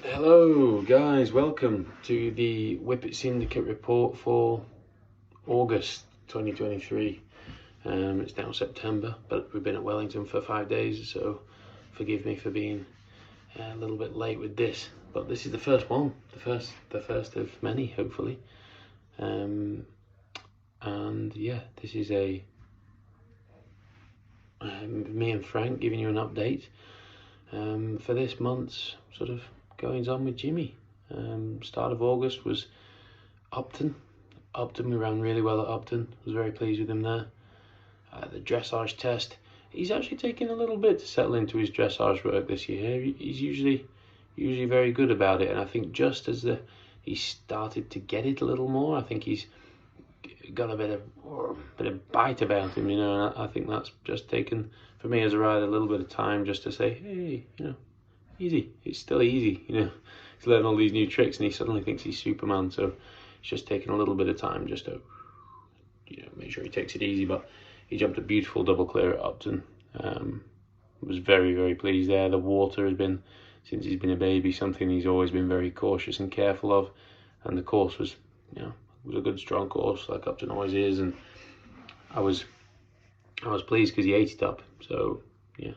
Hello guys, welcome to the Whippet Syndicate report for August 2023. It's now September, but we've been at Wellington for 5 days, so forgive me for being a little bit late with this. But this is the first one, the first of many, hopefully. And yeah, this is me and Frank giving you an update for this month's sort of goings on with Jimmy. Start of August was Upton. We ran really well at Upton. Was very pleased with him there. The dressage test. He's actually taken a little bit to settle into his dressage work this year. He's usually very good about it, and I think just as he started to get it a little more, I think he's got a bit of bite about him, and I think that's just taken, for me as a rider, a little bit of time just to say, hey, easy. It's still easy, He's learning all these new tricks and he suddenly thinks he's Superman, so it's just taking a little bit of time just to, make sure he takes it easy. But he jumped a beautiful double clear at Upton. Was very, very pleased there. The water has been, since he's been a baby, something he's always been very cautious and careful of, and the course was, was a good strong course like Upton always is, and I was pleased because he ate it up. So yeah,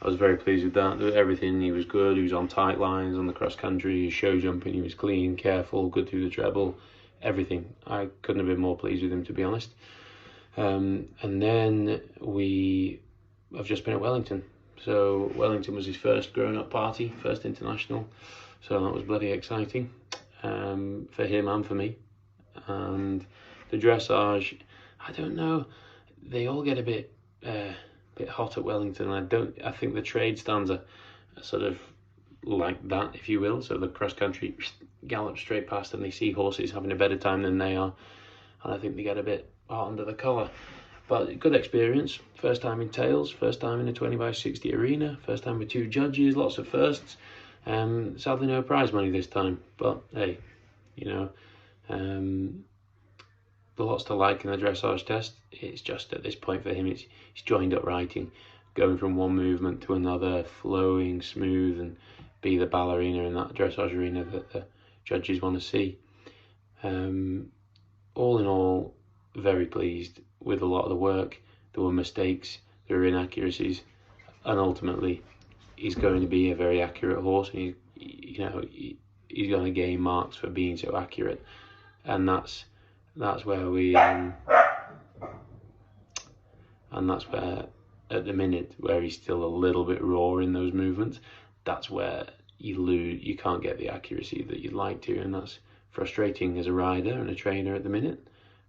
I was very pleased with that. Everything, he was good. He was on tight lines on the cross country. His show jumping, he was clean, careful, good through the treble. Everything. I couldn't have been more pleased with him, to be honest. And then I've just been at Wellington. So Wellington was his first grown-up party, first international. So that was bloody exciting for him and for me. And the dressage, I don't know. They all get a bit hot at Wellington. I think the trade stands are sort of like that, if you will. So the cross country gallop straight past and they see horses having a better time than they are, and I think they get a bit hot under the collar. But good experience. First time in tails, first time in a 20x60 arena, first time with 2 judges, lots of firsts. Sadly no prize money this time, but hey, lots to like in the dressage test. It's just at this point for him, he's joined up writing, going from one movement to another, flowing, smooth, and be the ballerina in that dressage arena that the judges want to see. All in all, very pleased with a lot of the work. There were mistakes, there were inaccuracies, and ultimately he's going to be a very accurate horse, and he's going to gain marks for being so accurate, and that's where that's where at the minute where he's still a little bit raw in those movements, that's where you can't get the accuracy that you'd like to, and that's frustrating as a rider and a trainer at the minute,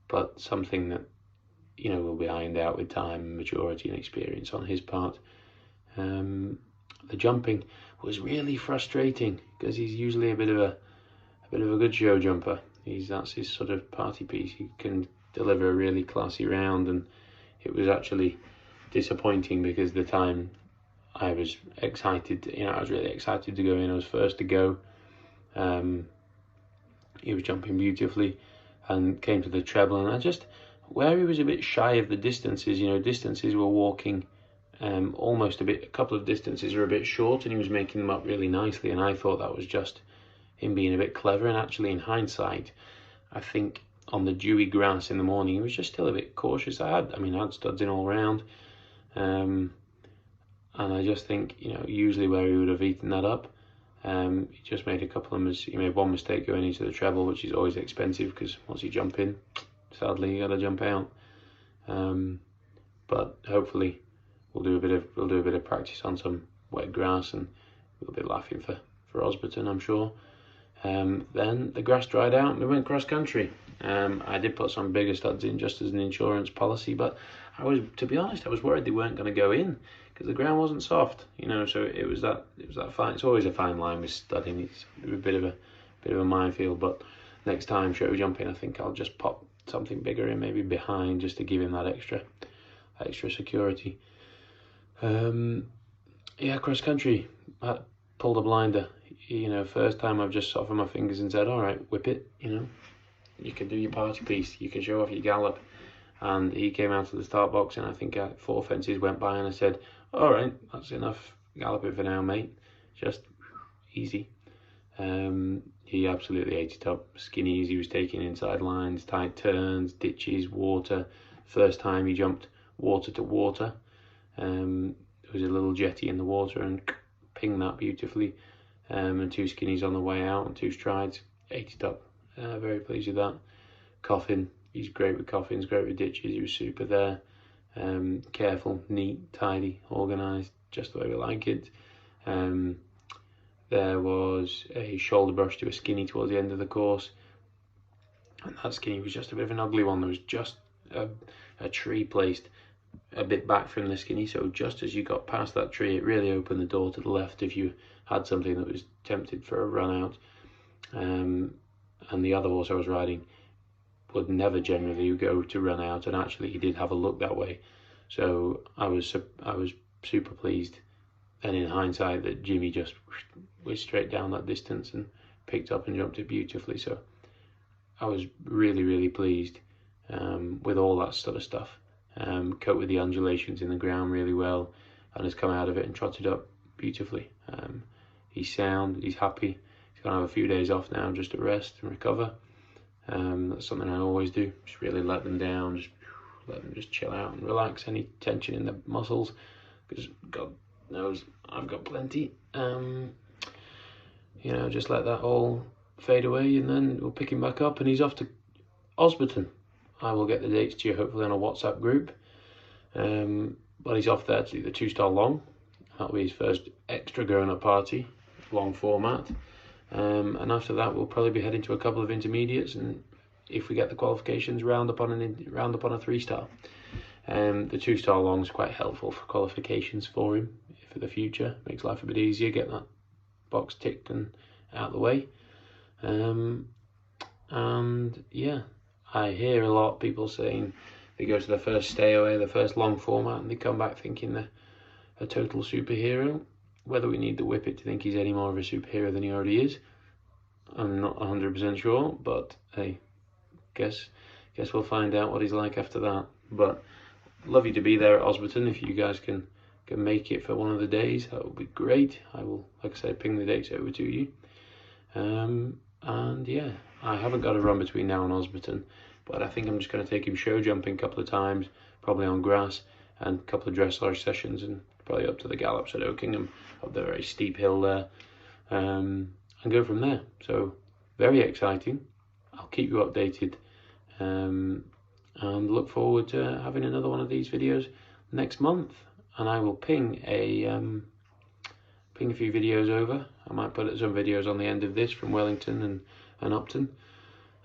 but something that will be ironed out with time and maturity and experience on his part. The jumping was really frustrating because he's usually a bit of a good show jumper. That's his sort of party piece. He can deliver a really classy round, and it was actually disappointing because the time I was excited, I was really excited to go in. I was first to go. He was jumping beautifully and came to the treble, and where he was a bit shy of the distances, distances were walking a couple of distances were a bit short, and he was making them up really nicely, and I thought that was just him being a bit clever. And actually, in hindsight, I think on the dewy grass in the morning, he was just still a bit cautious. I had studs in all round, and I just think, usually where he would have eaten that up, he just made he made one mistake going into the treble, which is always expensive because once you jump in, sadly you got to jump out. But hopefully we'll do a bit of practice on some wet grass, and we'll be laughing for Osberton, I'm sure. Then the grass dried out and we went cross country. I did put some bigger studs in just as an insurance policy, but to be honest, I was worried they weren't going to go in because the ground wasn't soft, so it was that fine. It's always a fine line with studding. It's a bit of a minefield, but next time show jumping, I think I'll just pop something bigger in, maybe behind, just to give him that extra security. Cross country, I pulled a blinder. First time I've just softened my fingers and said, all right, whip it, you can do your party piece, you can show off your gallop. And he came out of the start box, and I think 4 fences went by, and I said, all right, that's enough galloping for now, mate. Just easy. He absolutely ate it up. Skinny as he was taking inside lines, tight turns, ditches, water. First time he jumped water to water. There was a little jetty in the water and pinged that beautifully. And 2 skinnies on the way out and 2 strides. Ate it up. Very pleased with that. Coffin. He's great with coffins, great with ditches. He was super there. Careful, neat, tidy, organised, just the way we like it. There was a shoulder brush to a skinny towards the end of the course, and that skinny was just a bit of an ugly one. There was just a tree placed a bit back from the skinny, so just as you got past that tree, it really opened the door to the left if you had something that was tempted for a run out. And the other horse I was riding would never generally go to run out, and actually he did have a look that way. So I was super pleased, and in hindsight, that Jimmy just went straight down that distance and picked up and jumped it beautifully. So I was really pleased with all that sort of stuff. Coped with the undulations in the ground really well, and has come out of it and trotted up beautifully. He's sound, he's happy. He's gonna have a few days off now just to rest and recover. That's something I always do, just really let them down, just let them just chill out and relax any tension in the muscles, because God knows I've got plenty. You know, just let that all fade away, and then we'll pick him back up, and he's off to Osberton. I will get the dates to you hopefully on a WhatsApp group. But he's off there to do the 2-star long. That'll be his first extra grown-up party, long format. And after that, we'll probably be heading to a couple of intermediates, and if we get the qualifications, round up on a 3-star. The 2-star long is quite helpful for qualifications for him for the future. Makes life a bit easier, get that box ticked and out of the way. And yeah, I hear a lot of people saying they go to the first stay away, the first long format, and they come back thinking they're a total superhero. Whether we need the whippet to think he's any more of a superhero than he already is, I'm not 100% sure, but hey, guess we'll find out what he's like after that. But love you to be there at Osberton. If you guys can make it for one of the days, that would be great. I will, like I said, ping the dates over to you. And yeah, I haven't got a run between now and Osberton, but I think I'm just going to take him show jumping a couple of times, probably on grass, and a couple of dressage sessions, and probably up to the gallops at Oakingham, up the very steep hill there, and go from there. So very exciting. I'll keep you updated, and look forward to having another one of these videos next month. And I will ping a few videos over. I might put some videos on the end of this from Wellington and Upton,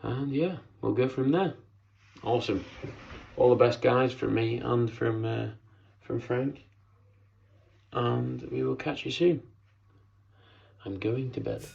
and yeah, we'll go from there. Awesome. All the best, guys, from me and from Frank, and we will catch you soon. I'm going to bed.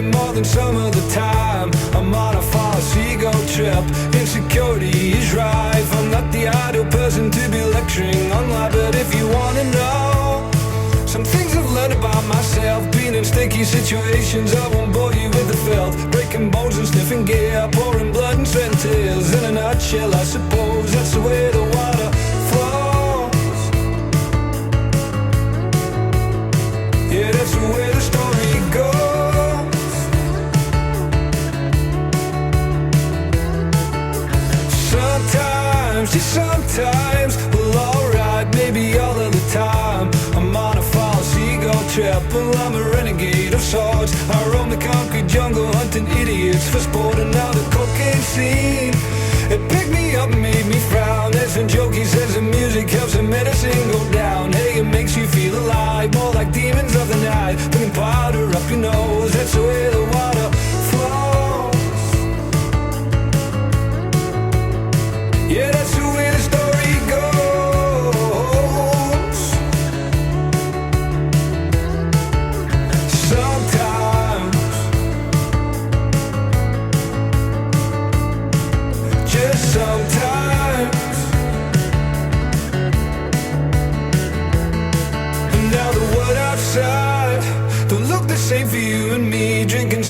More than some of the time, I'm on a false seagull trip. Insecurity is rife. I'm not the ideal person to be lecturing on life, but if you want to know some things I've learned about myself, being in sticky situations, I won't bore you with the filth. Breaking bones and sniffing gear, pouring blood and sweat and tears. In a nutshell, I suppose that's the way the water flows. Yeah, that's the way the story goes. Sometimes, well, alright, maybe all of the time, I'm on a false seagull trip. Well, I'm a renegade of sorts. I roam the concrete jungle hunting idiots for sport, and now the cocaine scene, it picked me up and made me frown. There's a joke, he says the music helps the medicine go down. Hey, it makes you feel alive, more like demons of the night, putting powder up your nose. That's the way the Yeah, that's the way the story goes. Sometimes, just sometimes. And now the world outside don't look the same for you and me, drinking